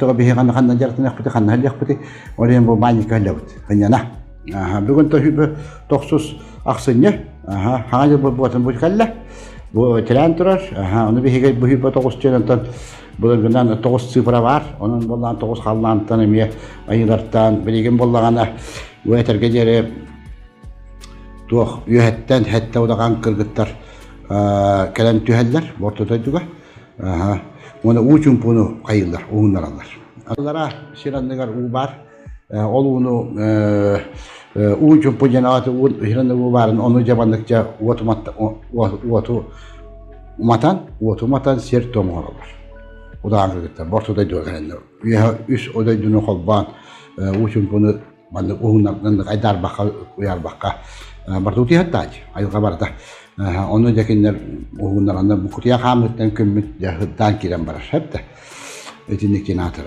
то бихи ханна жартын хпыты ханна хпыты олен бу маника левт ханна бүгүн то токсус аксынне ханга бу ботун бу калла бу трен турар аны бихи бу токус ченантан булгынан токус цифра бар онун болган токус халлантан эме айылартан билеген боллагана өтерге жере туох үйөттен хетте удаган кыргыттар келен түһәлләр бортотойдуга оны учун пуну кайылдар ууннаралар аллара сиранныгар у бар ол уну учун пуҗанааты у сиранны у барын оны жабандыкча матан сер томоралар удаган кыргыттар бортотойдуга келен үс одойдуну колбан учун пуну банды ууннардан айдар бакка уяр бакка бартути хаттач айылга барда onu jakinler oğunlarında bu kutuya hamletten kömür ya hıddan kiren barış hep de ötünlükten atır.